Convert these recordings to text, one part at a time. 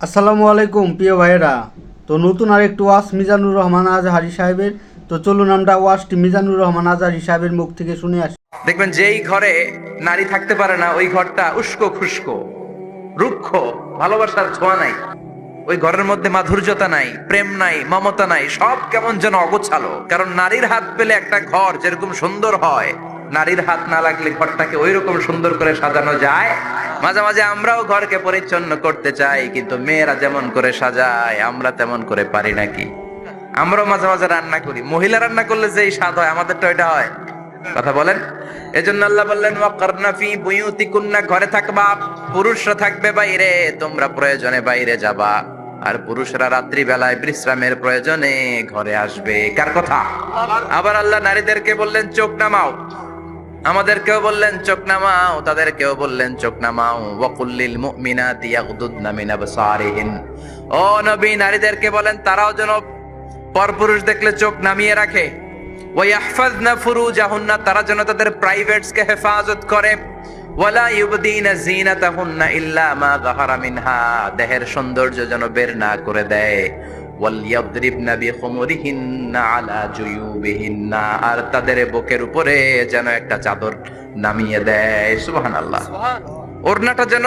আসসালামু আলাইকুম প্রিয় ভাইয়েরা। তো নতুন আরেকটু ওয়াজ মিজানুর রহমান আজহারি সাহেবের। তো চলুন আমরা ওয়াজটি মিজানুর রহমান আজহারি সাহেবের মুখ থেকে শুনে আসি। দেখবেন যেই ঘরে নারী থাকতে পারে না ওই ঘরটা উস্কো খুস্কো, রুক্ষ, ভালোবাসার ছোঁয়া নাই। ওই ঘরের মধ্যে মাধুর্যতা নাই, প্রেম নাই, মমতা নাই, সব কেমন যেন অগোছালো। কারণ নারীর হাত পেলে একটা ঘর যেরকম সুন্দর হয়, নারীর হাত না লাগলে ঘরটাকে ওই রকম সুন্দর করে সাজানো যায়। মাঝে মাঝে আমরাও ঘরকে পরিচ্ছন্ন করতে চাই, কিন্তু মেয়েরা যেমন করে সাজায় আমরা তেমন করে পারি নাকি? আমরাও মাঝে মাঝে রান্না করি, মহিলা রান্না করলে যেই স্বাদ হয় আমাদেরটা ওইটা হয়। কথা বলেন। এজন্য আল্লাহ বললেন ওয়াকারনা ফি বুয়ুতিকুন্না, ঘরে থাকবা, পুরুষরা থাকবে বাইরে, তোমরা প্রয়োজনে বাইরে যাবা। আর পুরুষরা রাত্রি বেলায় বিশ্রামের প্রয়োজনে ঘরে আসবে। কার কথা? আবার আল্লাহ নারীদেরকে বললেন চোখ নামাও, আমাদেরকেও বললেন চোখ নামাও, তাদেরকেও বললেন চোখ নামাও। ওয়াকুল্লিল মুমিনাতি ইয়াগদুদনা মিন আবসারিহিন, ও নবী নারীদেরকে বলেন তারাও যেন পরপুরুষ দেখলে চোখ নামিয়ে রাখে। ওয়াহফাজনা ফুরুজাহুন্না, তারা যেন তাদের প্রাইভেটসকে হেফাজত করে। ওয়ালা ইউবদিনা জিনাতাহুন্না ইল্লা মা যাহারা মিনহা, দেহের সৌন্দর্য যেন বের না করে দেয়। ওয়ালিয়াদরিবনা বিখুমুরিহিন্না আলা জুয়ুবিহিন্না, আর তাদের বুকের উপরে যেন একটা চাদর নামিয়ে দেয়। সুবহানাল্লাহ। ওড়নাটা যেন,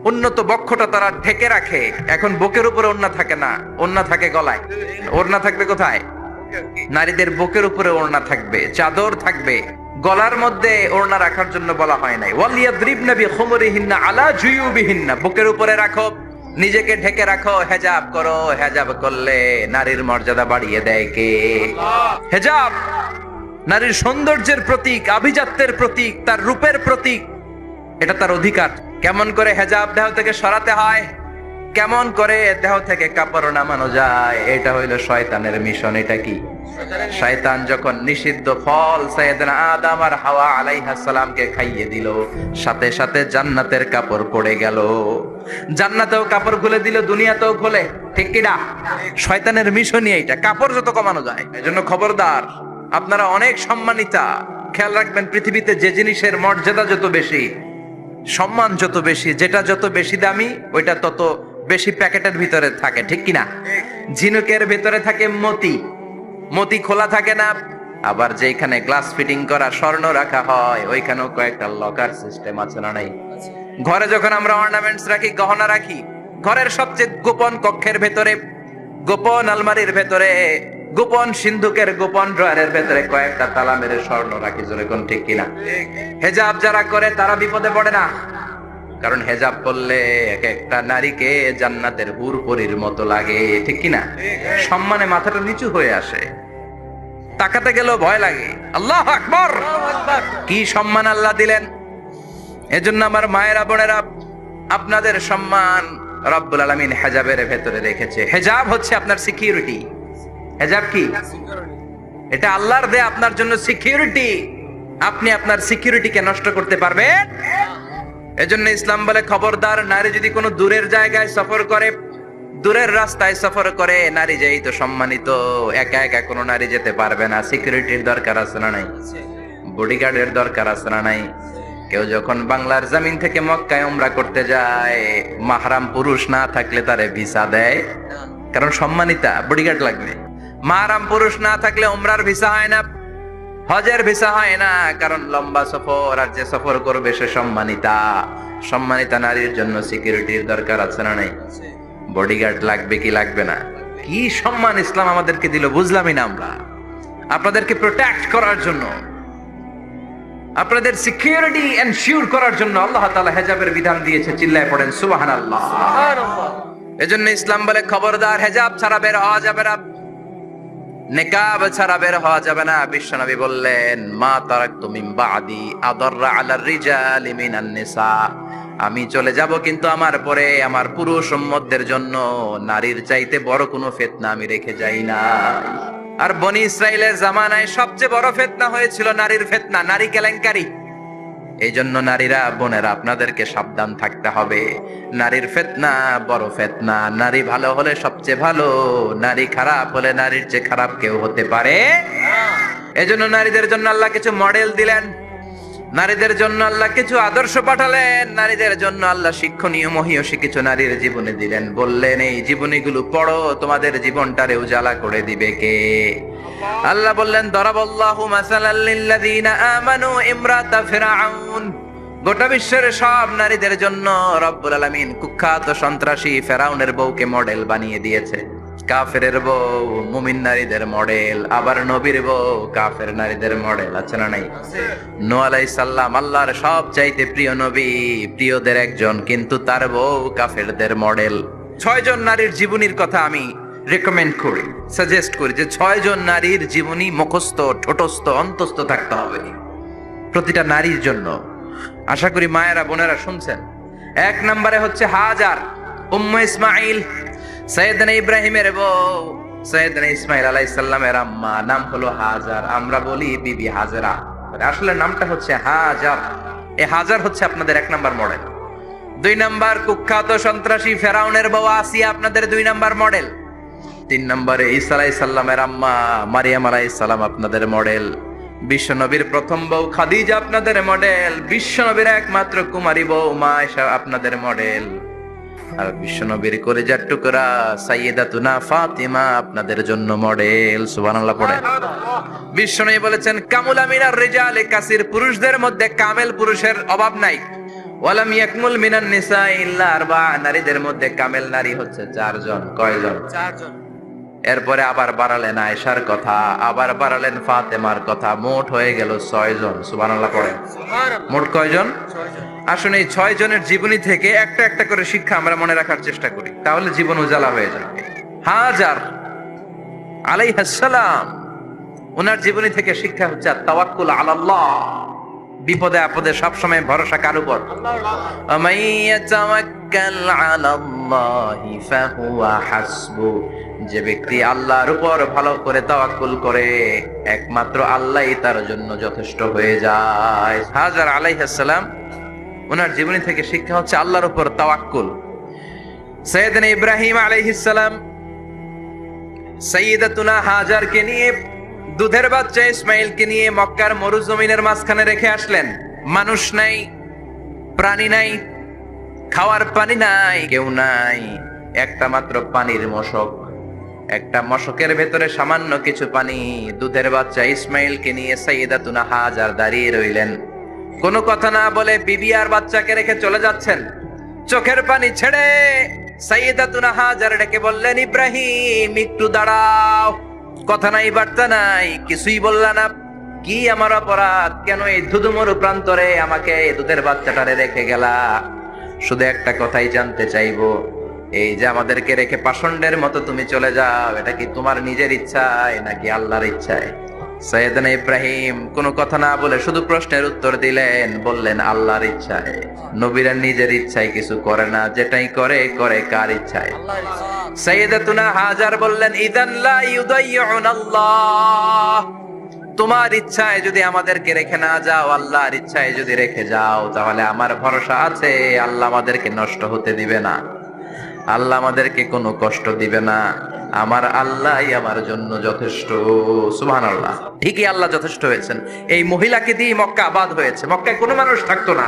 উন্নত বক্ষটা তারা ঢেকে রাখে। এখন বুকের উপরে ওড়না থাকে না, ওড়না থাকে গলায়। ওড়না থাকবে কোথায়? নারীদের বুকের উপরে ওড়না থাকবে, চাদর থাকবে, গলার মধ্যে ওড়না রাখার জন্য বলা হয় নাই। ওয়ালিয়াদরিবনা বিখুমুরিহিন্না আলা জুয়ুবিহিন্না, বুকের উপরে রাখো, নিজেকে ঢেকে রাখো, হেজাব করো। হেজাব করলে নারীর মর্যাদা বাড়িয়ে দেয় কে? হেজাব নারীর সৌন্দর্যের প্রতীক, আভিজাত্যের প্রতীক, তার রূপের প্রতীক। এটা তার অধিকার। কেমন করে হেজাব দেহ থেকে সরাতে হয়, কেমন করে দেহ থেকে কাপড় নামানো যায়, এটা হইল শয়তানের মিশন। এটা কি? শয়তান যখন নিষিদ্ধ ফল সাইয়েদনা আদম আর হাওয়া আলাইহিস সালামকে খাইয়ে দিল, সাথে সাথে জান্নাতের কাপড় পড়ে গেল। জান্নাতেও কাপড় খুলে দিল, দুনিয়াতেও খোলে। ঠিক কি না? শয়তানের মিশনই এইটা, কাপড় যত কমানো যায়। এজন্য খবরদার, আপনারা অনেক সম্মানিতা। খেয়াল রাখবেন, পৃথিবীতে যে জিনিসের মর্যাদা যত বেশি, সম্মান যত বেশি, যেটা যত বেশি দামি, ওইটা তত বেশি প্যাকেটের ভিতরে থাকে। ঠিক কিনা? ঝিনুকের ভিতরে থাকে মতি, মতি খোলা থাকে না। আবার যেখানে গ্লাস ফিটিং করা স্বর্ণ রাখা হয়, ওইখানেও কয়েকটা লকার সিস্টেম আছে না নাই? ঘরে যখন আমরা অর্নামেন্টস রাখি, গহনা রাখি, ঘরের সবচেয়ে গোপন কক্ষের ভেতরে, গোপন আলমারির ভেতরে, গোপন সিন্ধুকের গোপন ড্রয়ারের ভেতরে কয়েকটা তালা মেরে স্বর্ণ রাখি। জোরে কোন ঠিক কিনা? হেজাব যারা করে তারা বিপদে পড়ে না, কারণ হেজাব করলে এক একটা নারীকে জান্নাতের হুর পরীর মতো লাগে। ঠিক কিনা? সম্মানে মাথাটা নিচু হয়ে আসে, তাকাতে গেলেও ভয় লাগে। আল্লাহু আকবার, কি সম্মান আল্লাহ দিলেন! এজন্য আমার মায়েরা, বোনেরা, আপনাদের সম্মান রব্বুল আলামিন হেজাবের ভেতরে রেখেছে। হেজাব হচ্ছে আপনার সিকিউরিটি। হেজাব কি? এটা আল্লাহর দেয়া আপনার জন্য সিকিউরিটি। আপনি আপনার সিকিউরিটিকে নষ্ট করতে পারবেন? এজন্য ইসলাম বলে খবরদার, নারী যদি কোনো দূরের জায়গায় সফর করে, দূরের রাস্তায় সফর করে, নারী যেই তো সম্মানিত, একা একা কোনো নারী যেতে পারবে না। সিকিউরিটির দরকার আছে না নাই? বডিগার্ডের দরকার আছে না নাই? কেউ যখন বাংলার জমিন থেকে মক্কায় উমরা করতে যায়, মাহরাম পুরুষ না থাকলে তারে ভিসা দেয়, কারণ সম্মানিতা, বডিগার্ড লাগবে। মাহরাম পুরুষ না থাকলে উমরার ভিসা হয় না, হজের ভিসা হয় না, কারণ লম্বা সফর, আর যে সফর করবে সে সম্মানিতা। সম্মানিতা নারীর জন্য সিকিউরিটির দরকার আছে না নাই? বডিগার্ড লাগবে কি লাগবে না? কি সম্মান ইসলাম আমাদেরকে দিল বুঝলামই না আমরা। আপনাদেরকে প্রোটেক্ট করার জন্য, আপনাদের সিকিউরিটি এনশিওর করার জন্য আল্লাহ তাআলা হেজাবের বিধান দিয়েছে। চিল্লায় পড়েন সুবহানাল্লাহ। এজন্য ইসলাম বলে খবরদার, হেজাব ছাড়া বের হওয়া যাবে না, নিকাব ছাড়া বের হওয়া যাবে না। বিশ্বনবী বললেন, মা তারাকতু মিন বাদি আদাররা আলার রিজালি মিনান নিসা, আমি চলে যাব কিন্তু আমার পরে আমার পুরুষ উম্মতদের জন্য নারীর চাইতে বড় কোনো ফিতনা আমি রেখে যাই না। আর বনি ইসরাইলের জামানায় সবচেয়ে বড় ফিতনা হয়েছিল নারীর ফিতনা, নারী কেলেঙ্কারি। এই জন্য নারীরা, বোনেরা, আপনাদেরকে সাবধান থাকতে হবে। নারীর ফিতনা বড় ফিতনা। নারী ভালো হলে সবচেয়ে ভালো, নারী খারাপ হলে নারীর চেয়ে খারাপ কেউ হতে পারে। এজন্য নারীদের জন্য আল্লাহ কিছু মডেল দিলেন। নারীদের জন্য আল্লাহ কিছু আদর্শ পাঠালেন, নারীদের জন্য আল্লাহ শিক্ষণীয় মহীয়সী কিছু নারীর জীবনে দিলেন, বললেন এই জীবনীগুলো পড়ো, তোমাদের জীবনটারে উজালা করে দিবে কে? আল্লাহ বললেন দরাবাল্লাহু মাসালাল লিল্লাযীনা আমানু ইমরাতা ফিরআউন। গোটা বিশ্বের সব নারীদের জন্য রব্বুল আলামিন কুখ্যাত সন্ত্রাসী ফেরাউনের বউকে মডেল বানিয়ে দিয়েছে। কাফেরের বউ মুমিন নারীদের মডেল, আবার নবীর বউ কাফের নারীদের মডেল, আছে না নাই? নূহ আলাইহিস সালাম আল্লাহর সব চাইতে প্রিয় নবী, প্রিয়দের একজন, কিন্তু তার বউ কাফেরদের মডেল। 6 জন নারীর জীবনীর কথা আমি রেকমেন্ড করি, সাজেস্ট করি যে 6 জন নারীর জীবনী মুখস্থ, ঠোঁটস্থ, অন্তস্থ থাকতে হবে প্রতিটা নারীর জন্য। আশা করি মায়েরা বোনেরা শুনছেন। 1 নম্বরে হচ্ছে হাজার, উম্মে ইসমাইল, সৈয়দনা ইব্রাহিমের বউ, সৈয়দনা ইসমাইল আলাইহিস সালামের আম্মা, নাম হলো হাজার। আমরা বলি বিবি হাজরা, আসলে নামটা হচ্ছে হাজার। এই হাজার হচ্ছে আপনাদের 1 নম্বর মডেল। 2 নম্বর কুখ্যাত সন্ত্রাসী ফেরাউনের বউ আসিয়া আপনাদের 2 নম্বর মডেল। 3 নম্বরে ঈসা আলাইহিস সালামের আম্মা মারিয়াম আলাইহিস সালাম আপনাদের মডেল। বিশ্ব নবীর প্রথম বউ খাদিজা আপনাদের মডেল। বিশ্ব নবীর একমাত্র কুমারী বউ মা আয়েশা আপনাদের মডেল। আর বিশ্ব নবীর কলিজার টুকরা সাইয়্যিদাতুনা ফাতিমা আপনাদের জন্য মডেল। সুবহানাল্লাহ পড়ে। বিশ্ব নবী বলেছেন কামুলা মিনার রিজালি কাসির, পুরুষদের মধ্যে কামেল পুরুষের অভাব নাই। ওয়ালাম ইয়াকমুল মিনান নিসা ইল্লা আরবা, নারীদের মধ্যে কামেল নারী হচ্ছে 4 জন। কয়জন? 4 জন। এরপরে আবার বাড়ালেন আয়েশার কথা, আবার বাড়ালেন ফাতেমার কথা, মোট হয়ে গেল 6 জন। সুবহানাল্লাহ পড়েন। মোট কয়জন? 6 জন। আসলে এই 6 জনের জীবনী থেকে একটা একটা করে শিক্ষা আমরা মনে রাখার চেষ্টা করি, তাহলে জীবন উজালা হয়ে যাবে। হাজার আলাইহিস সালাম, ওনার জীবনী থেকে শিক্ষা হচ্ছে তাওয়াক্কুল আলাল্লাহ, বিপদে আপদে সবসময় ভরসা কার উপর? আমাইয়াতাওয়াক্কাল আলাল্লাহি ফাহুয়া হাসবু, যে ব্যক্তি আল্লাহর উপর ভালো করে তাওয়াক্কুল করে একমাত্র আল্লাহই তার জন্য যথেষ্ট হয়ে যায়। হাজার আলাইহিস সালাম, ওনার জীবনী থেকে শিক্ষা হচ্ছে আল্লাহর উপর তাওয়াক্কুল। সাইয়েদনা ইব্রাহিম আলাইহিস সালাম সাইয়্যিদাতুনা হাজারকে নিয়ে, দুধের বাচ্চা ইসমাইলকে নিয়ে মক্কার মরুজমিনের মাঝখানে রেখে আসলেন। মানুষ নাই, প্রাণী নাই, খাওয়ার পানি নাই, কেউ নাই, একটা মাত্র পানির মশক। একটা মশকের ভেতরে সামান্য কিছু পানি। দুধের বাচ্চা ইসমাইলকে নিয়ে সাইয়্যিদাতুনা হাজার দাঁড়িয়ে রইলেন। কোনো কথা না বলে বিবি আর বাচ্চাকে রেখে চলে যাচ্ছেন। চোখের পানি ছেড়ে সাইয়্যিদাতুনা হাজার ডেকে বললেন ইব্রাহিম একটু দাঁড়াও। কথা নাই, বার্তা নাই, কিছুই বললা না। কি আমার অপরাধ? কেন এই ধুধুমরু প্রান্তরে আমাকে দুধের বাচ্চাটারে রেখে গেলা? শুধু একটা কথাই জানতে চাইবো, এই যে আমাদেরকে রেখে পাষণ্ডের মতো তুমি চলে যাও, এটা কি তোমার নিজের ইচ্ছায় নাকি আল্লাহর ইচ্ছায়? সাইয়েদনা ইব্রাহিম কোনো কথা না বলে শুধু প্রশ্নের উত্তর দিলেন, বললেন আল্লাহর ইচ্ছায়। নবীরা নিজের ইচ্ছায় কিছু করে না, যেটাই করে করে কার ইচ্ছায়? সাইয়্যিদাতুনা হাজার বললেন ইদান লা ইউদাইয়ুনাল্লাহ, তোমার ইচ্ছায় যদি আমাদেরকে রেখে না যাও, আল্লাহর ইচ্ছায় যদি রেখে যাও, তাহলে আমার ভরসা আছে আল্লাহ আমাদেরকে নষ্ট হতে দিবে না, আল্লাহ আমাদেরকে কোনো কষ্ট দিবে না। আমার আল্লাহই আমার জন্য যথেষ্ট। সুবহানাল্লাহ। ঠিকই আল্লাহ যথেষ্ট হয়েছেন। এই মহিলাকে দিয়ে মক্কা আবাদ হয়েছে। মক্কায় কোনো মানুষ থাকতো না,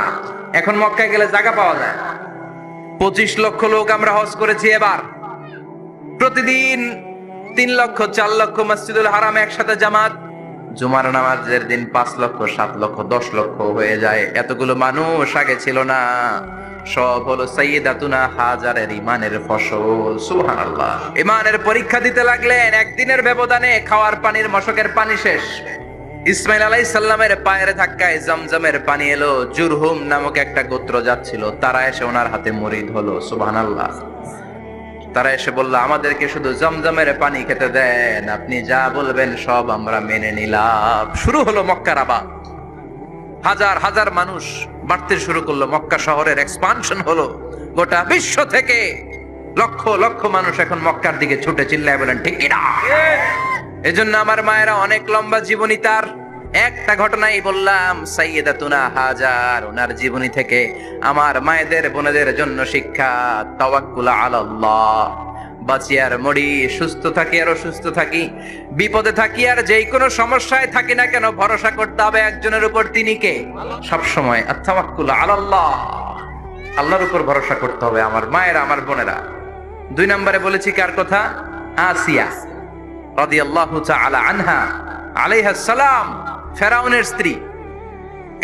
এখন মক্কায় গেলে জায়গা পাওয়া যায়। 25 লক্ষ লোক আমরা হজ করেছি এবার। প্রতিদিন 3 লক্ষ 4 লক্ষ মসজিদুল হারামে একসাথে জামাত। জুমার নামাজের দিন 5 লক্ষ 7 লক্ষ 10 লক্ষ হয়ে যায়। এতগুলো মানুষ আগে ছিল না। সব হলো সাইয়্যিদাতুনা হাজারের ইমানের ফসল। সুবহানাল্লাহ। ইমানের পরীক্ষা দিতে লাগলেন। একদিনের ব্যবধানে খাওয়ার পানির মশকের পানি শেষ। ইসমাইল আলাইহিস সালামের পায়ের ধাক্কায় জমজমের পানি এলো। জুরহুম নামক একটা গোত্র যাচ্ছিল, তারা এসে ওনার হাতে মুরিদ হলো। সুবহানাল্লাহ। তারা এসে বলল আমাদেরকে শুধু জমজমের পানি খেতে দেন, আপনি যা বলবেন সব আমরা মেনে নিলাম। শুরু হলো মক্কার আবাদ। হাজার হাজার মানুষ বাড়তে শুরু করলো। মক্কা শহরের এক্সপানশন হলো। গোটা বিশ্ব থেকে লক্ষ লক্ষ মানুষ এখন মক্কার দিকে ছুটে চিল্লায় বলেন ঠিক কি না? এজন্য আমার মায়েরা অনেক লম্বা জীবনী, তার একটা ঘটনাই বললাম। সাইয়্যিদাতুনা হাজার, ওনার জীবনী থেকে আমার মায়েদের বোনেদের জন্য শিক্ষা, তাওয়াক্কুল আলাল্লাহ, বাঁচি আর মরি, সুস্থ থাকি আর অসুস্থ থাকি, বিপদে থাকি আর যেই কোনো সমস্যায় থাকি না কেন, ভরসা করতে হবে একজনের উপর, তিনি কে? সব সময় আত-তাওয়াক্কুল আলাল্লাহ, আল্লাহর উপর ভরসা করতে হবে। আমার মায়েরা, আমার বোনেরা, 2 নম্বরে বলেছি কার কথা? আসিয়া রাদিয়াল্লাহু তাআলা আনহা আলাইহাস সালাম, ফেরাউনের স্ত্রী।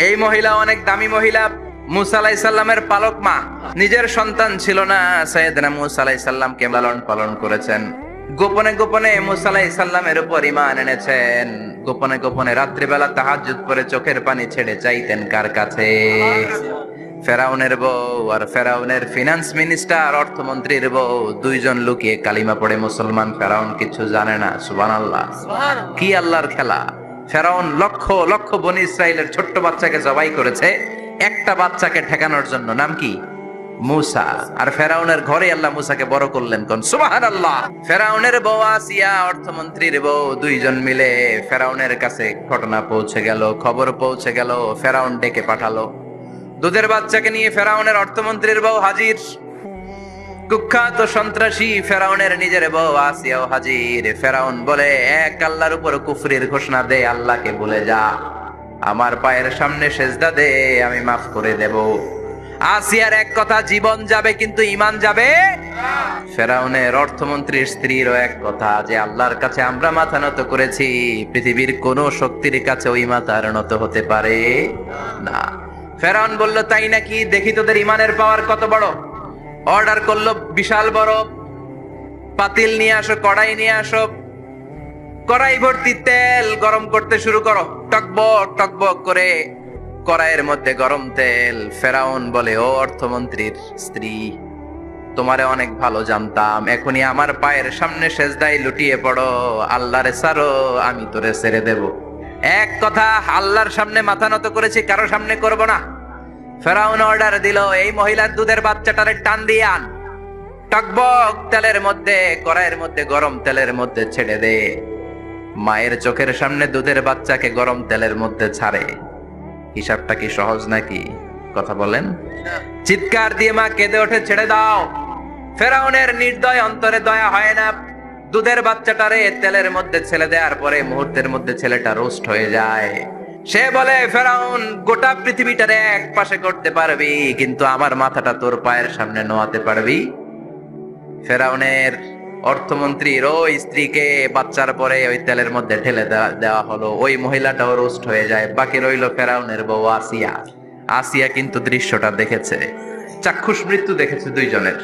এই মহিলা অনেক দামি মহিলা, মুসা আলাইহিস সালামের পালক মা। নিজের সন্তান ছিল না, সাইয়েদনা মুসা আলাইহিস সালামকে লালন পালন করেছেন। গোপনে গোপনে মুসা আলাইহিস সালামের উপর ঈমান এনেছেন। গোপনে গোপনে রাত্রিবেলা তাহাজ্জুদ পড়ে চোখের পানি ছেড়ে চাইতেন কার কাছে? ফেরাউনের বউ আর ফেরাউনের ফিনান্স মিনিস্টার, অর্থমন্ত্রীর বউ, 2 জন লুকিয়ে কালিমা পড়ে মুসলমান। ফেরাউন কিছু জানে না। সুবহানাল্লাহ। কি আল্লাহর খেলা! ফেরাউন লক্ষ লক্ষ বনি ইসরাইলের ছোট্ট বাচ্চাকে জবাই করেছে একটা বাচ্চাকে ঠেকানোর জন্য। নাম কি? মুসা। আর ফেরাউনের ঘরে আল্লাহ মুসাকে বড় করলেন। কোন সুবহানাল্লাহ। ফেরাউনের বউ আসিয়া, অর্থমন্ত্রীর বউ, 2 জন মিলে ফেরাউনের কাছে ঘটনা পৌঁছে গেল, খবর পৌঁছে গেল। ফেরাউন ডেকে পাঠালো। দুধের বাচ্চাকে নিয়ে ফেরাউনের অর্থমন্ত্রীর বউ হাজির। কুখ্যাত সন্ত্রাসী ফেরাউনের নিজের বউ আসিয়াও হাজির। ফেরাউন বলে, এক আল্লাহর উপর কুফরির ঘোষণা দে, আল্লাহকে ভুলে যা, আমার পায়ের সামনে সেজদা দে, আমি মাফ করে দেব। আসিয়ার এক কথা, জীবন যাবে কিন্তু ঈমান যাবে। ফেরাউনের অর্থমন্ত্রীর স্ত্রীরও এক কথা, যে আল্লাহর কাছে আমরা মাথা নত করেছি, পৃথিবীর কোন শক্তির কাছে ওই মাথা নত হতে পারে না। ফেরাউন বলল, তাই নাকি? দেখি তোদের ঈমানের পাওয়ার কত বড়। অর্ডার করলো বিশাল বড় পাতিল নিয়ে আসো, কড়াই নিয়ে আসো, কড়াই ভর্তি তেল গরম করতে শুরু করো। টকবক টকবক করে কড়াইয়ের মধ্যে গরম তেল। ফেরাউন বলে, ও অর্থমন্ত্রীর স্ত্রী, তোমারে অনেক ভালো জানতাম, এখনই আমার পায়ের সামনে সেজদায় লুটিয়ে পড়ো, আল্লাহরে ছাড়ো, আমি তোরে ছেড়ে দেব। এক কথা, আল্লাহর সামনে মাথা নত করেছি, কারো সামনে করব না। ফেরাউন অর্ডার দিল, এই মহিলার দুধের বাচ্চাটারে টান দিয়ে আন, টকবক তেলের মধ্যে, কড়াইয়ের মধ্যে গরম তেলের মধ্যে ছেড়ে দে। মায়ের চোখের সামনে দুধের বাচ্চাকে গরম তেলের মধ্যে ছাড়ে। হিসাবটা কি সহজ নাকি? কথা বলেন। চিৎকার দিয়ে মা কেঁদে ওঠে, ছেড়ে দাও। ফেরাউনের নির্দয় অন্তরে দয়া হয় না। দুধের বাচ্চাটারে তেলের মধ্যে ছেড়ে দেওয়ার পরে মুহূর্তের মধ্যে ছেলেটা রোস্ট হয়ে যায়। সে বলে, ফেরাউন, গোটা পৃথিবীটারে এক পাশে করতে পারবি, কিন্তু আমার মাথাটা তোর পায়ের সামনে নোয়াতে পারবি? ফেরাউনের অর্থমন্ত্রীর ওই স্ত্রীকে বাচ্চার পরে ওই তেলের মধ্যে ঢেলে দেওয়া হলো। ওই মহিলাটাও রোস্ট হয়ে যায়। বাকি রইল ফেরাউনের বউ আসিয়া। আসিয়া কিন্তু দৃশ্যটা দেখেছে, চাক্ষুষ মৃত্যু দেখেছে 2 জনের।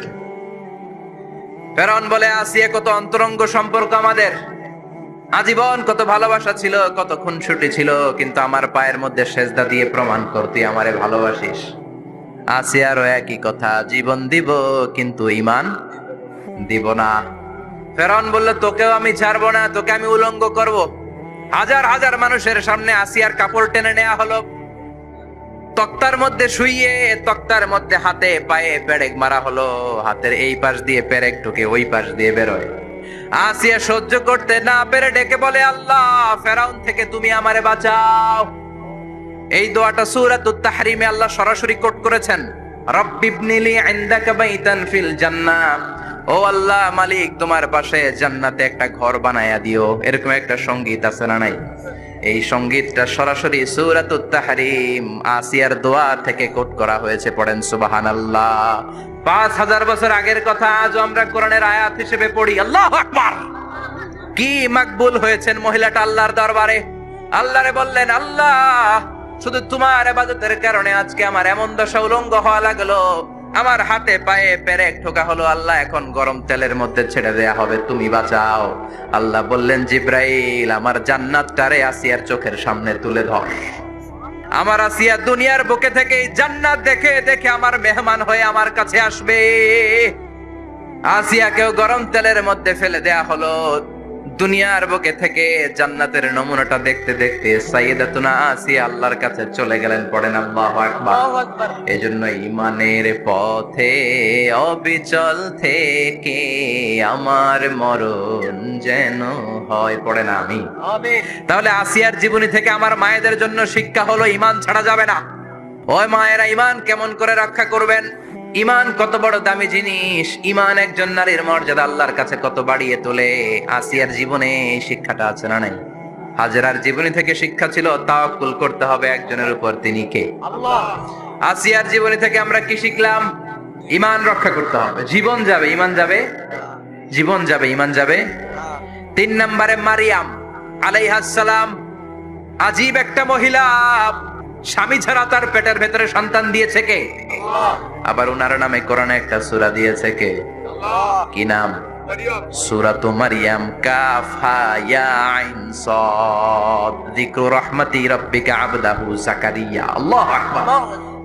ফেরাউন বলে, আসিয়া, কত অন্তরঙ্গ সম্পর্ক আমাদের, আজীবন কত ভালোবাসা ছিল, কত খুনসুটি ছিল, কিন্তু আমার পায়ের মধ্যে সেজদা দিয়ে প্রমাণ কর তুই আমারে ভালোবাসিস। আসিয়ারও একই কথা, জীবন দিব কিন্তু ঈমান দিব না। ফেরাউন বলল, তোকেও আমি ছাড়বো না, তোকে আমি উলঙ্গ করব। হাজার হাজার মানুষের সামনে আসিয়ার কাপড় টেনে নেওয়া হলো, তক্তার মধ্যে শুইয়ে তক্তার মধ্যে হাতে পায়ে পেরেক মারা হলো। হাতের এই পাশ দিয়ে পেরেক ঢুকে ওই পাশ দিয়ে বেরোয়। আসিয়া সহ্য করতে না পেরে ডেকে বলে, আল্লাহ, ফেরাউন থেকে তুমি আমারে বাঁচাও। এই দোয়াটা সূরাতুত তাহরিমে আল্লাহ সরাসরি কোট করেছেন, রব্বিবনিলি ইনদাকা বাইতান ফিল জান্নাহ। ও আল্লাহ, মালিক, তোমার পাশে জান্নাতে একটা ঘর বানায়া দিও। এরকম একটা সঙ্গীত আছে না নাই? এই সঙ্গীতটা সরাসরি সূরাতুত তাহরিম আসিয়ার দোয়া থেকে কোট করা হয়েছে। পড়েন সুবহানাল্লাহ। 5000 বছর আগের কথা আজও আমরা কোরআনের আয়াত হিসেবে পড়ি। আল্লাহু আকবার। কি মাকবুল হয়েছেন মহিলাটা আল্লাহর দরবারে। আল্লাহরে বললেন, আল্লাহ, শুধু তোমার ইবাদতের কারণে আজকে আমার এমন দশা উলঙ্গ হওয়া লাগলো, আমার হাতে পায়ে পেরেক ঠোকা হলো। আল্লাহ, এখন গরম তেলের মধ্যে ছেড়ে দেয়া হবে, তুমি বাঁচাও। আল্লাহ বললেন, জিব্রাইল, আমার জান্নাতটারে আসিয়ার চোখের সামনে তুলে ধর। আমার আসিয়া দুনিয়ার বুকে থেকে জান্নাত দেখে দেখে আমার মেহমান হয়ে আমার কাছে আসবে। আসিয়াকেও গরম তেলের মধ্যে ফেলে দেয়া হলো। দুনিয়ার বুকে থেকে জান্নাতের নমুনাটা দেখতে দেখতে সাইয়েদাতুনা আসিয়া আল্লাহর কাছে চলে গেলেন। পড়েন আল্লাহু আকবার। এজন্য ঈমানের পথে অবিচল থেকে আমার মরণ যেন হয়। পড়েন আমিন। তাহলে আসিয়ার জীবনী থেকে আমার মায়েদের জন্য শিক্ষা হলো, ঈমান ছাড়া যাবে না। ওই মায়েরা ঈমান কেমন করে রক্ষা করবেন? ইমান কত বড় দামি জিনিস, ইমান একজন নারীর মর্যাদা আল্লাহর কাছে কত বাড়িয়ে তোলে। আসিয়ার জীবনে এই শিক্ষাটা আছে না নাই? হাজেরার জীবনী থেকে শিক্ষা ছিল তাওয়াক্কুল করতে হবে একজনের উপর, তিনি কে? আল্লাহ। আসিয়ার জীবনী থেকে আমরা কি শিখলাম? ইমান রক্ষা করতে হবে। জীবন যাবে, ইমান যাবে, জীবন যাবে, ইমান যাবে। 3 নম্বরে মারিয়াম আলাইহাস সালাম, আজীব একটা মহিলা, স্বামী ছাড়া তার পেটের ভেতরে সন্তান দিয়েছে কে? আবার উনার নামে কোরআনে একটা সূরা দিয়েছে কে? কি নাম? সূরাতু মারিয়াম, কাফ হা ইয়া আইন সাদ, যিকরু রাহমাতি রাব্বিকা আবদাহু জাকারিয়া। আল্লাহু আকবার।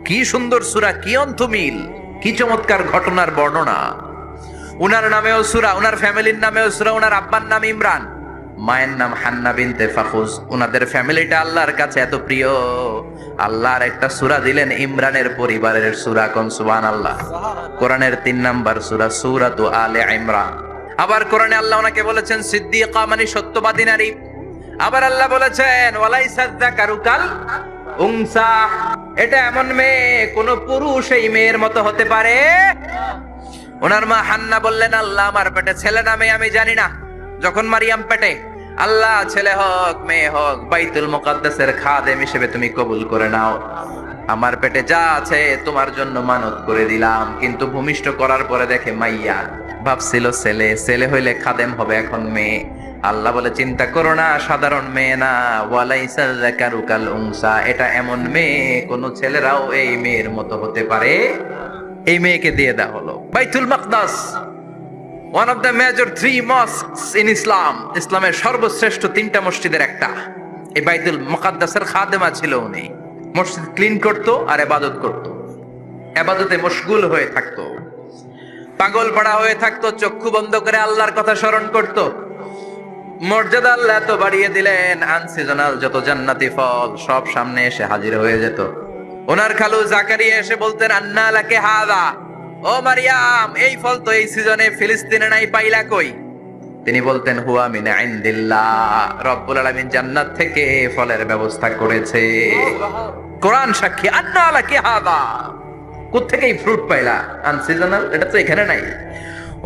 কি সুন্দর সূরা, কি অন্তমিল, কি চমৎকার ঘটনার বর্ণনা। উনার নামেও সূরা, উনার ফ্যামিলির নামেও সূরা, উনার আব্বার নাম ইমরান, মায়ের নাম হান্না বিনতে ফাখুজ। উনাদের ফ্যামিলিটা আল্লাহর কাছে এত প্রিয়, আল্লাহর একটা সূরা দিলেন ইমরানের পরিবারের সূরা। কোন সুবহানাল্লাহ। কোরআনের 3 নাম্বার সূরা, সূরাতু আলে ইমরান। আবার কোরআনে আল্লাহ ওনাকে বলেছেন সিদ্দিকা, মানে সত্যবাদী নারী। আবার আল্লাহ বলেছেন ওয়ালাইসা যাকারু কাল উনসা, এটা এমন মেয়ে কোন পুরুষ এই মেয়ের মতো হতে পারে? ওনার মা হান্না বললেন, আল্লাহ আমার পেটে ছেলে না মেয়ে আমি জানি না, যখন মারিয়াম পেটে, আল্লাহ ছেলে হোক মেয়ে হোক বাইতুল মুকাদ্দাসের খাদেম হিসেবে তুমি কবুল করে নাও। আমার পেটে যা আছে তোমার জন্য মানত করে দিলাম। কিন্তু ভূমিষ্ঠ করার পরে দেখে মাইয়া, ভাবছিল ছেলে, ছেলে হইলে খাদেম হবে, এখন মেয়ে। আল্লাহ বলে চিন্তা করো না, সাধারণ মেয়ে না, ওয়ালাইসা যাকারু কাল উনসা, এটা এমন মেয়ে কোন ছেলেরাও এই মেয়ের মতো হতে পারে। এই মেয়েকে দিয়ে দেওয়া হলো Baitul Maqdis, one of the major 3 mosques in Islam, ইসলামের সর্বশ্রেষ্ঠ 3টা মসজিদের একটা। এই বাইতুল মুকাদ্দাসের খাদেমা ছিল উনি। মসজিদ ক্লিন করতো আর ইবাদত করতো, ইবাদতে মশগুল হয়ে থাকতো, পাগল পাড়া হয়ে থাকতো, চক্ষু বন্ধ করে আল্লাহর কথা স্মরণ করতো। মর্যাদা আল্লাহ এত বাড়িয়ে দিলেন, আনসিজনাল যত জান্নাতি ফল সব সামনে এসে হাজির হয়ে যেত। ওনার খালু জাকারিয়া এসে বলতেন আন্না লাকে হাযা, ও মারিয়াম এই ফল তো এই সিজনে ফিলিস্তিনে নাই, পাইলা কই? তিনি বলতেন হুয়া মিন ইনদিল্লাহ, রব্বুল আলামিন জান্নাত থেকে ফলের ব্যবস্থা করেছে। কোরআন সাক্ষী, আন্না লাকে হাযা, কোত্থেকে এই ফ্রুট পাইলা? আনসিজনাল, এটা তো এখানে নাই।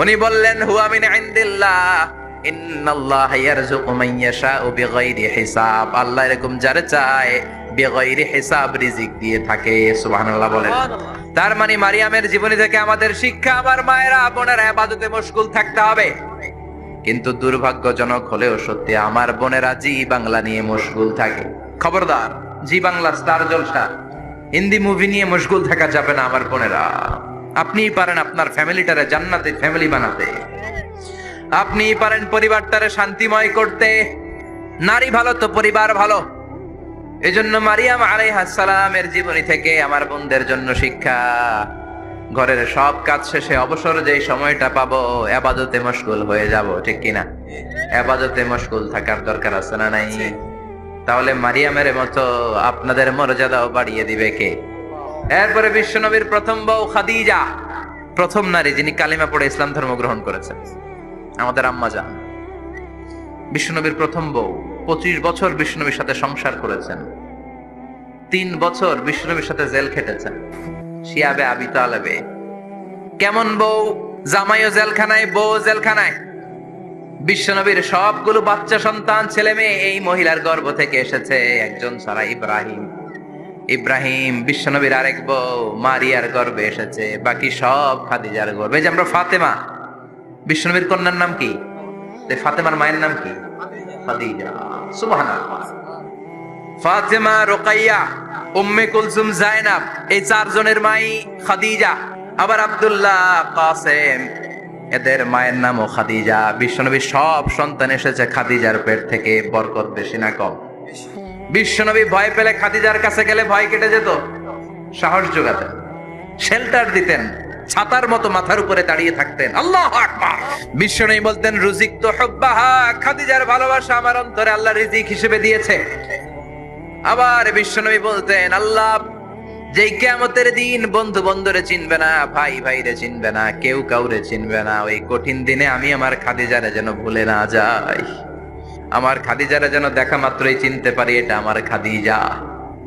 উনি বললেন হুয়া মিন ইনদিল্লাহ, ইন্নাল্লাহ ইয়ারযুকু মান ইয়াশাউ বিগাইরি হিসাব, আল্লাহ এরকম যারে চায় বিগাইরি হিসাব রিজিক দিয়ে থাকে। সুবহানাল্লাহ বলেন। তার মানে মারিয়ামের জীবনী থেকে আমাদের শিক্ষা, আমার মায়েরা বোনেরা ইবাদতে মশগুল থাকতে হবে। কিন্তু দুর্ভাগ্যজনক হলেও সত্যি, আমার বোনেরা জি বাংলা নিয়ে মশগুল থাকে। খবরদার, জি বাংলা, স্টার জলসা, হিন্দি মুভি নিয়ে মশগুল থাকা যাবে না আমার বোনেরা। আপনিই পারেন আপনার ফ্যামিলিটারে জান্নাতি ফ্যামিলি বানাতে, আপনিই পারেন পরিবারটারে শান্তিময় করতে। নারী ভালো তো পরিবার ভালো। এজন্য মারিয়াম আলাইহাস সালামের জীবনী থেকে আমার বোনদের জন্য শিক্ষা, ঘরের সব কাজ শেষে অবসর যেই সময়টা পাবো ইবাদতে মশগুল হয়ে যাব, ঠিক কিনা? ইবাদতে মশগুল থাকার দরকার আছে না নাই? তাহলে মারিয়ামের মতো আপনাদের মর্যাদাও বাড়িয়ে দিবে কে? এরপরে বিশ্বনবীর প্রথম বউ খাদিজা, প্রথম নারী যিনি কালিমা পড়ে ইসলাম ধর্ম গ্রহণ করেছেন, আমাদের আম্মা জান। বিশ্বনবীর প্রথম বউ, 25 বছর বিশ্বনবীর সাথে সংসার করেছেন, 3 বছর বিশ্বনবীর সাথে জেল খেটেছেন, শিয়াবে আবি তালেবে। কেমন বউ? জামাইও জেলখানায়, বউ জেলখানায়। বিশ্বনবীর সবগুলো বাচ্চা সন্তান ছেলে মেয়ে এই মহিলার গর্ভ থেকে এসেছে, একজন ছাড়া ইব্রাহিম। ইব্রাহিম বিশ্বনবীর আরেক বউ মারিয়ার গর্ভে এসেছে, বাকি সব খাদিজার গর্ভে। যে আমরা ফাতেমা, বিশ্বনবীর কন্যার নাম কি? ফাতেমার মায়ের নাম কি? খাদিজা। সুবহানাল্লাহ। ফাতেমা, রুকাইয়া, উম্মে কুলসুম, জায়নাব, এই 4 জনের মাই খাদিজা। আবার আব্দুল্লাহ, কাসেম, এদের মায়ের নামও খাদিজা। বিশ্বনবীর সব সন্তান এসেছে খাদিজার পেট থেকে। বরকত বেশি না কম? বিশ্বনবী ভয় পেলে খাদিজার কাছে গেলে ভয় কেটে যেত, সাহস যোগাতেন, শেল্টার দিতেন, ছাতার মতো মাথার উপরে দাঁড়িয়ে থাকতেন। আল্লাহু আকবার। বিশ্বনবী বলতেন রুজিক তো হুব্বাহা, খাদিজার ভালোবাসা আমার অন্তরে আল্লাহ রিজিক হিসেবে দিয়েছে। আবার বিশ্বনবী বলতেন আল্লাহ যেই কিয়ামতের দিন বন্ধু বন্ধুরে চিনবে না, ভাই ভাইরে চিনবে না, কেউ কাউরে চিনবে না, ওই কঠিন দিনে আমি আমার খাদিজারে যেন ভুলে না যাই, আমার খাদিজারে যেন দেখা মাত্রই চিনতে পারি এটা আমার খাদিজা।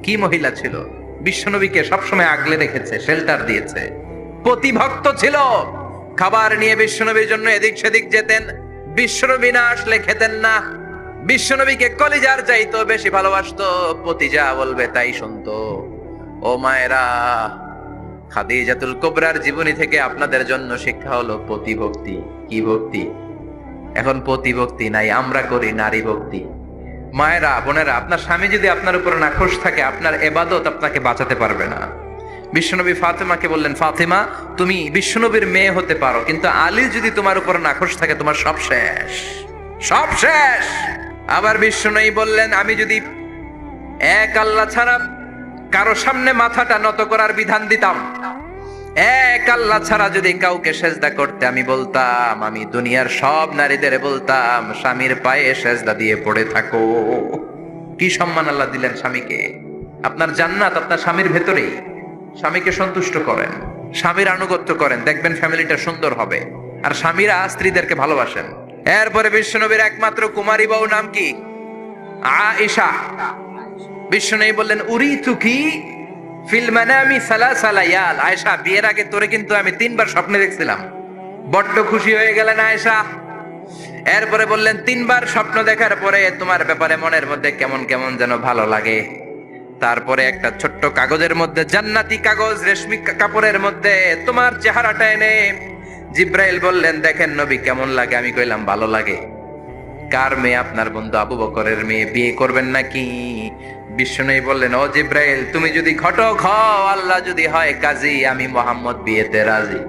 কি মহিলা ছিল! বিশ্বনবীকে সবসময় আগলে রেখেছে, শেল্টার দিয়েছে, পতিভক্ত ছিল। খাবার নিয়ে বিশ্বনবীর জন্য এদিক সেদিক যেতেন, বিশ্বনবী না আসলে খেতেন না। বিশ্বনবীকে কলিজার চাইতো বেশি ভালোবাসতো, পতি যা বলবে তাই শুনতো। ও মায়েরা, খাদিজাতুল কুবরার জীবনী থেকে আপনাদের জন্য শিক্ষা হলো পতিভক্তি। কি ভক্তি? এখন পতিভক্তি নাই, আমরা করি নারী ভক্তি। মায়েরা, বোনেরা, আপনার স্বামী যদি আপনার উপর নাখোশ থাকে, আপনার এবাদত আপনাকে বাঁচাতে পারবে না। বিশ্বনবী ফাতেমাকে বললেন, ফাতেমা তুমি বিশ্বনবীর মেয়ে হতে পারো, কিন্তু আলী যদি তোমার উপর নাখোশ থাকে তোমার সব শেষ, সব শেষ। আবার বিশ্বনবী বললেন, আমি যদি এক আল্লাহ ছাড়া কারো সামনে মাথাটা নত করার বিধান দিতাম, এক আল্লাহ ছাড়া যদি কাউকে সেজদা করতে আমি বলতাম, আমি দুনিয়ার সব নারীদের বলতাম স্বামীর পায়ে সেজদা দিয়ে পড়ে থাকো। কি সম্মান আল্লাহ দিলেন স্বামীকে। আপনার জান্নাত আপনার স্বামীর ভেতরেই। স্বামীকে সন্তুষ্ট করেন, স্বামীর আনুগত্য করেন, দেখবেন ফ্যামিলিটা সুন্দর হবে। আর স্বামীরা স্ত্রীদেরকে ভালোবাসেন। এরপরে বিশ্বনবীর একমাত্র কুমারী বউ নাম কি? আয়েশা। বিশ্বনবী বললেন, উরিতুকি ফিল মানামি সালাসা লায়াল। আয়েশা, বিয়ের আগে তোরে কিন্তু আমি 3 বার স্বপ্নে দেখছিলাম। বড্ড খুশি হয়ে গেলেন আয়েশা। এরপরে বললেন, 3 বার স্বপ্ন দেখার পরে তোমার ব্যাপারে মনের মধ্যে কেমন কেমন যেন ভালো লাগে। তারপরে একটা ছোট্ট কাগজের মধ্যে, জান্নাতি কাগজ, রেশমি কাপড়ের মধ্যে তোমার চেহারাটা এনে জিব্রাইল বললেন, দেখেন নবী কেমন লাগে। আমি কইলাম, ভালো লাগে। কার মেয়ে? আপনার বন্ধু আবু বকরের মেয়ে, বিয়ে করবেন নাকি? বিশ্বনবী বললেন, ও জিব্রাইল, তুমি যদি ঘটক হও, আল্লাহ যদি হয় কাজী, আমি মোহাম্মদ বিয়েতে রাজি।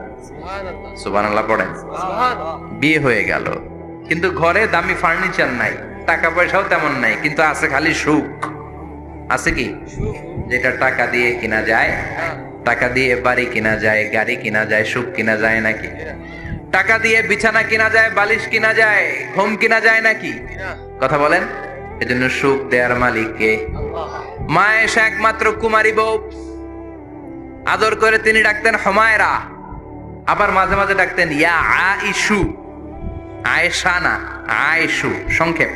সুবহানাল্লাহ পড়েন। বিয়ে হয়ে গেল, কিন্তু ঘরে দামি ফার্নিচার নাই, টাকা পয়সাও তেমন নাই, কিন্তু আছে খালি সুখ। আছে কি? যেটা টাকা দিয়ে কিনা যায়। টাকা দিয়ে বাড়ি কিনা যায়, গাড়ি কিনা যায়, সুখ কিনা যায় নাকি? টাকা দিয়ে বিছানা কিনা যায়, বালিশ কিনা যায়, ঘুম কিনা যায় নাকি? কথা বলেন। এজন্য সুখ দেয়ার মালিক কে? মা আয়েশা একমাত্র কুমারী বউ। আদর করে তিনি ডাকতেন হুমায়রা, আবার মাঝে মাঝে ডাকতেন ইয়া আইশু। আয়েশা না, আয়েশু, সংক্ষেপ।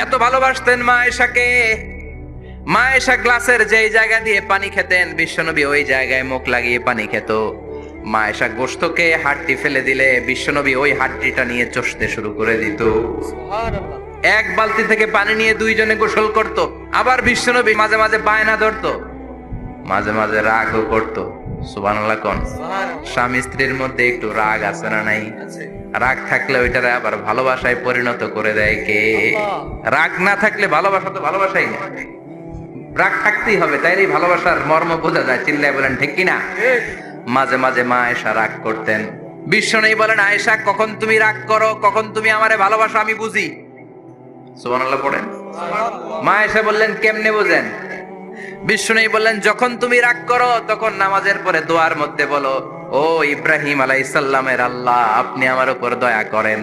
এত ভালোবাসতেন মা আয়েশাকে। মা আয়েশা গ্লাসের যেই জায়গা দিয়ে পানি খেতেন, বিশ্বনবী ওই জায়গায় মুখ লাগিয়ে পানি খেত। মা আয়েশা গোশতকে হাড্ডি ফেলে দিলে বিশ্বনবী ওই হাড্ডিটা নিয়ে চষতে শুরু করে দিত। এক বালতি থেকে পানি নিয়ে দুইজনে গোসল করত। আবার বিশ্বনবী মাঝে মাঝে বায়না ধরতো, মাঝে মাঝে রাগও করত। সুবহানাল্লাহ কোন? স্বামী স্ত্রীর মধ্যে একটু রাগ আছে না নাই? রাগ থাকলে ওইটারে আবার ভালোবাসায় পরিণত করে দেয় কে? রাগ না থাকলে ভালোবাসা তো ভালোবাসাই না। রাগ থাকতেই হবে, তাইলে ভালোবাসার মর্ম বোঝা যায়। চিল্লায় বলেন ঠিক কিনা? মাঝে মাঝে মা আয়েশা রাগ করতেন। বিশ্বনবী বলেন, আয়েশা কখন তুমি রাগ করো, কখন তুমি আমারে ভালোবাসো আমি বুঝি। সুবহানাল্লাহ পড়েন। মা আয়েশা বললেন, কেমনে বুঝেন? বিশ্বনবী বললেন, যখন তুমি রাগ করো তখন নামাজের পরে দোয়ার মধ্যে বলো, ও ইব্রাহিম আলাইহিস সালামের আল্লাহ, আপনি আমার উপর দয়া করেন।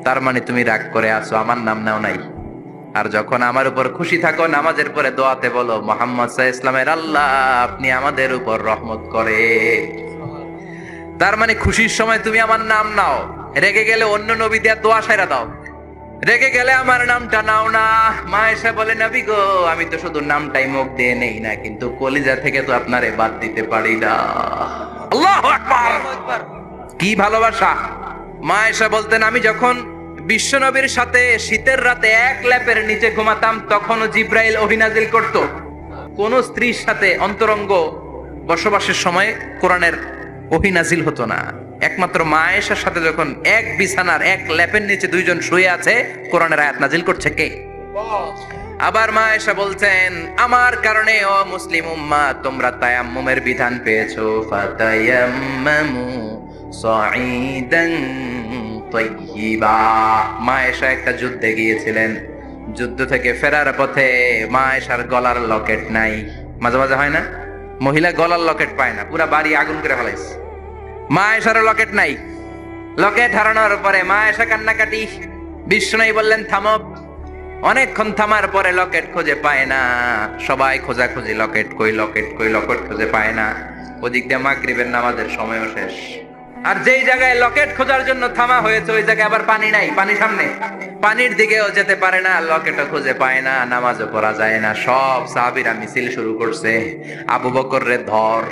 তার মানে তুমি রাগ করে আছো, আমার নাম নাও নাই। আর যখন আমার উপর খুশি থাকো, নামাজের পরে দোয়াতে বলো, মুহাম্মদ সাল্লাল্লাহু আলাইহি ওয়াসাল্লামের আল্লাহ, আপনি আমাদের উপর রহমত করে। তার মানে খুশির সময় তুমি আমার নাম নাও, রেগে গেলে অন্য নবী দেয়া দোয়া সাইরা দাও, রেগে গেলে আমার নামটা নাও না। মা এসে বলে, নবী গো, আমি তো শুধু নামটাই মুখ দিয়ে নেই না, কিন্তু কলিজা থেকে তো আপনারে বাদ দিতে পারি না। আল্লাহু আকবার! কি ভালোবাসা! মা এসে বলতেন, আমি যখন বিশ্ব নবীর সাথে শীতের রাতে এক ল্যাপের নিচে ঘুমাতাম, তখনও জিব্রাইল ওহী নাজিল করত। কোন স্ত্রীর সাথে অন্তরঙ্গ বসবাসের সময় কোরআনের ওহী নাজিল হতো না। একমাত্র মা আয়েশার সাথে যখন এক বিছানার এক ল্যাপের নিচে দুইজন শুয়ে আছে, কোরআনের আয়াত নাজিল করছে কে? আবার মা আয়েশা বলছেন, আমার কারণে ও মুসলিম উম্মাহ তোমরা তায়াম্মুমের বিধান পেয়েছো। ফাতায়াম্মামু সাঈদান তাইয়্যিবা। মা আয়েশা একটা যুদ্ধে গিয়েছিলেন, যুদ্ধ থেকে ফেরার পথে মা আয়েশার গলার লকেট নাই। মাঝে মাঝে হয় না, মহিলা গলার লকেট পায় না, পুরা বাড়ি আগুন করে ফেলাইছে। মা আয়েশার লকেট নাই। লকেট হারানোর পরে মা আয়েশা কান্নাকাটি। বিষ্ণু বললেন, থামো। অনেকক্ষণ থামার পরে লকেট খুঁজে পায় না। সবাই খোঁজাখুঁজি, লকেট কই, লকেট কই, লকেট খুঁজে পায় না। ওদিক দিয়ে মাগরিবের নামাজের সময়ও শেষ। আর যেই জায়গায় লকেট খোঁজার জন্য থামা হয়েছে, ওই জায়গায় আবার পানি নাই, পানি সামনে, পানির দিকেও যেতে পারে না, লকেটও খুঁজে পায় না, নামাজও পড়া যায় না। সব সাহাবীরা মিছিল শুরু করছে, আবু বকর রে ধর।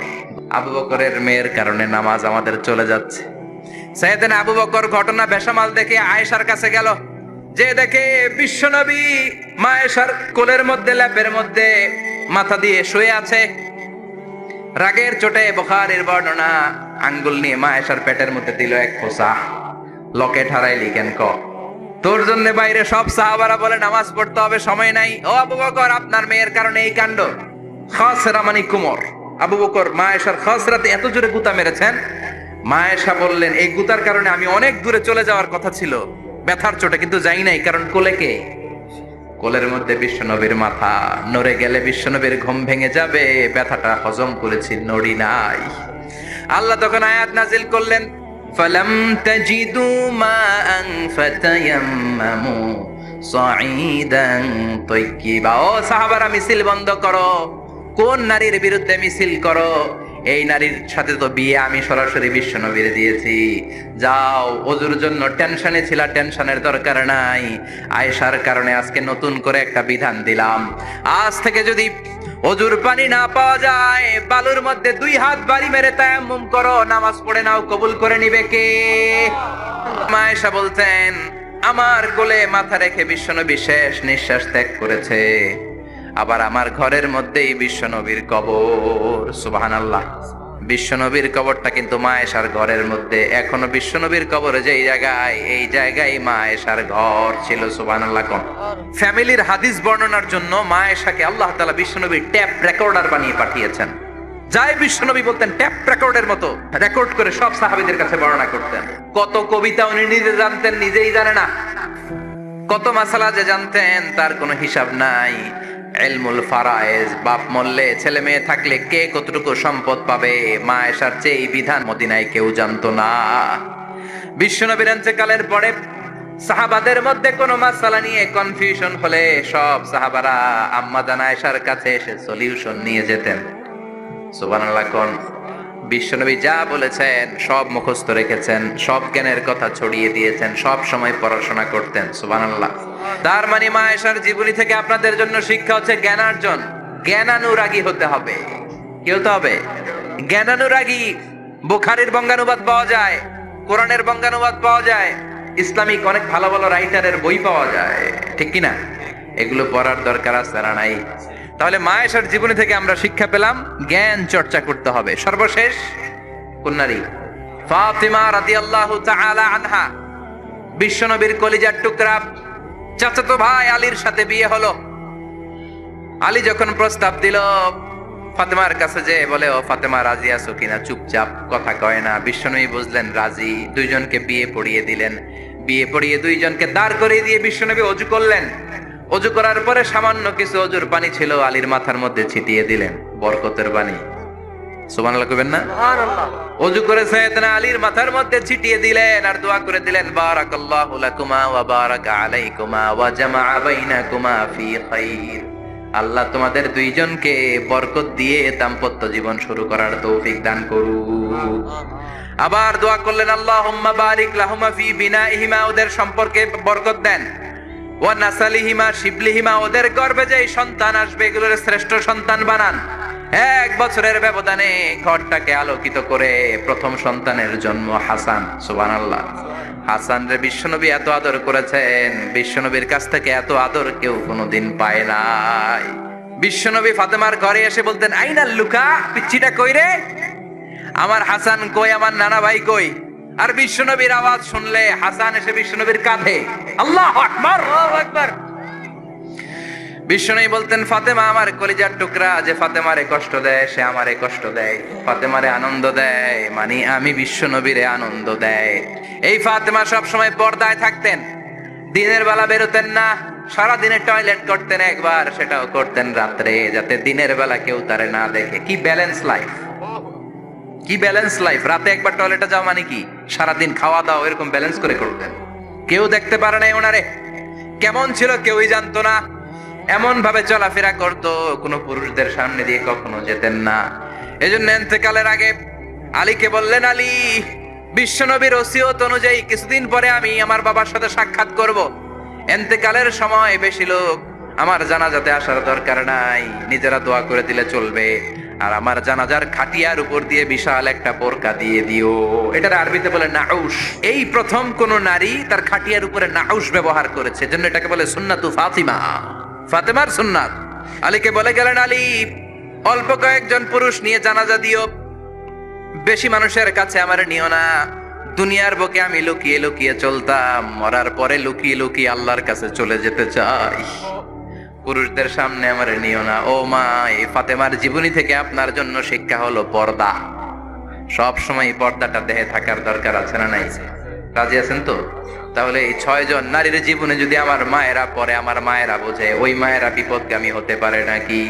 আবু বকরের মেয়ের কারণে নামাজ আমাদের চলে যাচ্ছে। সাইয়েদনা আবু বকর ঘটনা বেসামাল দেখে আয়েশার কাছে গেল, যে দেখে বিশ্বনবী মা আয়েশার কোলের মধ্যে ল্যাপের মধ্যে মাথা দিয়ে শুয়ে আছে। রাগের চোটে বুখারীর বর্ণনা, আঙ্গুল নিয়ে মা আয়েশার পেটের মধ্যে দিল এক খোঁচা। লকেট হারাইলি কেন ক? তোর জন্য বাইরে সব সাহাবারা বলে নামাজ পড়তে হবে, সময় নাই। ও আবু বকর, আপনার মেয়ের কারণে এই কাণ্ড। খাসরা মানে কুমর। আবু বকর মা আয়েশার খাসরাতে এত জোরে গুতা মেরেছেন, মা আয়েশা বললেন এই গুতার কারণে আমি অনেক দূরে চলে যাওয়ার কথা ছিল ব্যথার চোটে, কিন্তু যাই নাই। কারণ কোলে কে? কোলের মধ্যে বিশ্বনবীর মাথা। নড়ে গেলে বিশ্বনবীর ঘুম ভেঙে যাবে, ব্যথাটা হজম করেছি, নড়ি নাই। আল্লাহ তখন আয়াত নাজিল করলেন, ফালাম তাজিদু মাআন ফাতায়াম্মামু সাঈদান তাইয়্যিবা। ও সাহাবারা, মিছিল বন্ধ করো। কোন নারীর বিরুদ্ধে মিছিল করো? এই নারীর সাথে তো বিয়ে আমি সরাসরি বিশ্বনবীর দিয়েছি। যাও, ওজুর জন্য টেনশনে ছিলা, টেনশনের দরকার নাই। আয়েশার কারণে আজকে নতুন করে একটা বিধান দিলাম। আজ থেকে যদি অজুর পানি না পাওয়া যায়, বালুর মধ্যে 2 হাত বাড়ি মেরে তায়াম্মুম করো, নামাজ পড়ে নাও, কবুল করে নিবে কে? মা আয়েশা বলতেন, আমার কোলে মাথা রেখে বিশ্বনবী শেষ নিঃশ্বাস ত্যাগ করেছে, আবার আমার ঘরের মধ্যেই বিশ্বনবীর কবর। সুবহানাল্লাহ। বিশ্বনবীর কবরটা কিন্তু মা আয়েশার ঘরের মধ্যে। এখনো বিশ্বনবীর কবর যেই জায়গায়, এই জায়গায় মা আয়েশার ঘর ছিল। সুবহানাল্লাহ। কোন ফ্যামিলির হাদিস বর্ণনার জন্য মা আয়েশাকে আল্লাহ তাআলা বিশ্বনবীর ট্যাপ রেকর্ডার বানিয়ে পাঠিয়েছেন। যাই বিশ্বনবী বলতেন, ট্যাপ রেকর্ডের মতো রেকর্ড করে সব সাহাবীদের কাছে বর্ণনা করতেন। কত কবিতা উনি নিজে জানতেন, নিজেই জানে না। কত মাসালা যে জানতেন তার কোনো হিসাব নাই। ইলমুল ফারায়েজ, বাপ মরলে ছেলে মেয়ে থাকলে কে কতটুকু সম্পদ পাবে, মা আয়েশার চেয়ে এই বিধান মদিনায় কেউ জানতো না। বিশ্বনবীর ইন্তেকালের পরে সাহাবাদের মধ্যে কোনো মাসালা নিয়ে কনফিউশন হলে সব সাহাবারা আম্মা জান আয়েশার কাছে এসে সলিউশন নিয়ে যেতেন। সুবহানাল্লাহ। কোন বিশ্বনবী যা বলেছেন সব মুখস্থ রেখেছেন, সব জ্ঞানের কথা ছড়িয়ে দিয়েছেন, সব সময় পড়াশোনা করতেন। সুবহানাল্লাহ। তার মানে মা আয়েশার জীবনী থেকে আপনাদের জন্য শিক্ষা হচ্ছে জ্ঞানার্জন, জ্ঞানানুরাগী হতে হবে। কি হতে হবে? জ্ঞানানুরাগী। বুখারীর বঙ্গানুবাদ পাওয়া যায়, কোরআনের বঙ্গানুবাদ পাওয়া যায়, ইসলামিক অনেক ভালো ভালো রাইটারের বই পাওয়া যায়, ঠিক কিনা? এগুলো পড়ার দরকার আছে না নাই? তাহলে মা আয়েশার জীবনী থেকে আমরা শিক্ষা পেলাম জ্ঞান চর্চা করতে হবে। সর্বশেষ কোন নারী? ফাতিমা রাদিয়াল্লাহু তাআলা আনহা। বিশ্বনবীর কলিজার টুকরা চাচাতো ভাই আলীর সাথে বিয়ে হলো। আলী যখন প্রস্তাব দিল ফাতেমার কাছে, যে বলে, ও ফাতেমা রাজি আছো কিনা? চুপচাপ, কথা কয় না। বিশ্বনবী বুঝলেন রাজি, দুইজনকে বিয়ে পড়িয়ে দিলেন। বিয়ে পড়িয়ে দুইজনকে দাঁড় করিয়ে দিয়ে বিশ্বনবী ওযু করলেন। ওযু করার পরে সামান্য কিছু ওযুর পানি ছিল, আলীর মাথার মধ্যে ছিটিয়ে দিলেন, বরকতের পানি। সুবহানাল্লাহ কইবেন না? সুবহানাল্লাহ। ওযু করে সাইয়েদনা আলীর মাথার মধ্যে ছিটিয়ে দিলেন আর দোয়া করে দিলেন, বারাকাল্লাহু লাকুমা ওয়া বারাকা আলাইকুমা ওয়া জামাআ বাইনাকুমা ফি খাইর। আল্লাহ তোমাদের দুইজনকে বরকত দিয়ে দাম্পত্য জীবন শুরু করার তৌফিক দান করুক। আবার দোয়া করলেন, আল্লাহুম্মা বারিক লাহুমা ফি বিনাইহিমা, ওদের সম্পর্কে বরকত দেন। ওয়া নাসালিহিমা, শিবলিহিমা, ওদের গর্ভে যে সন্তান আসবে এগুলোর শ্রেষ্ঠ সন্তান বানান। 1 বছরের ব্যবধানে ঘরটাকে আলোকিত করে প্রথম সন্তানের জন্ম হাসান। সুবহানাল্লাহ। হাসান রে বিশ্বনবী এত আদর করেছেন, বিশ্বনবীর কাছ থেকে এত আদর কেউ কোনোদিন পায় নাই। বিশ্বনবী ফাতেমার ঘরে এসে বলতেন, আইনাল লুকা, পিচ্চিটা কই রে? আমার হাসান কই, আমার নানা ভাই কই? আর বিশ্বনবীর আওয়াজ শুনলে হাসান এসে বিশ্বনবীর কাঁধে। আল্লাহু আকবার, আল্লাহু আকবার। বিশ্বনবী বলতেন, ফাতেমা আমার কলিজার টুকরা, যে ফাতেমারে কষ্ট দেয় সে আমারে কষ্ট দেয়, ফাতেমারে আনন্দ দেয় মানে আমি বিশ্বনবীরে আনন্দ দেয়। এই ফাতেমা সব সময় পর্দায় থাকতেন, দিনের বেলা বেরোতেন না, সারা দিনে টয়লেট করতেন একবার, সেটাও করতেন রাত্রে, যাতে দিনের বেলা কেউ তারে না দেখে। কি ব্যালেন্স লাইফ, কি ব্যালেন্স লাইফ! রাতে একবার টয়লেটে যাওয়া মানে কি সারাদিন খাওয়া দাওয়া এরকম ব্যালেন্স করে করতেন। কেউ দেখতে পারে না ওনারে, কেমন ছিল কেউই জানতো না। এমন ভাবে চলাফেরা করতো, কোনো পুরুষদের সামনে দিয়ে কখনো যেতেন না। এজন্য ইন্তেকালের আগে আলীকে বললেন, আলী, বিশ্বনবীর ওসিয়ত অনুযায়ী কিছুদিন পরে আমি আমার বাবার সাথে সাক্ষাৎ করব। ইন্তেকালের সময় বেশি লোক আমার জানাজাতে আসার দরকার নাই, নিজেরা দোয়া করে দিলে চলবে। আর আমার জানাজার খাটিয়ার উপর দিয়ে বিশাল একটা বোরকা দিয়ে দিও। এটার আরবিতে বলে নাউশ। এই প্রথম কোন নারী তার খাটিয়ার উপরে নাউশ ব্যবহার করেছে, জন্য এটাকে বলে সুন্নাতু ফাতিমা, ফাতেমার সুন্নাত। আলীকে বলে গেলেন, আলী অল্প কয়েকজন পুরুষ নিয়ে জানাজা দিও, বেশি মানুষের কাছে আমার নিও না। দুনিয়ার বুকে আমি লুকিয়ে লুকিয়ে চলতাম, মরার পরে লুকিয়ে লুকিয়ে আল্লাহর কাছে চলে যেতে চাই, পুরুষদের সামনে আমার নিও না। ও মা, এই ফাতেমার জীবনী থেকে আপনার জন্য শিক্ষা হলো পর্দা। সব সময় পর্দাটা দেহে থাকার দরকার আছে না নাই? রাজি আছেন তো? তাহলে এই 6 জন নারীর জীবনে যদি আমার মায়েরা পরে, আমার মায়েরা বোঝে, ওই মায়েরা বিপদগামী হতে পারে নাকি?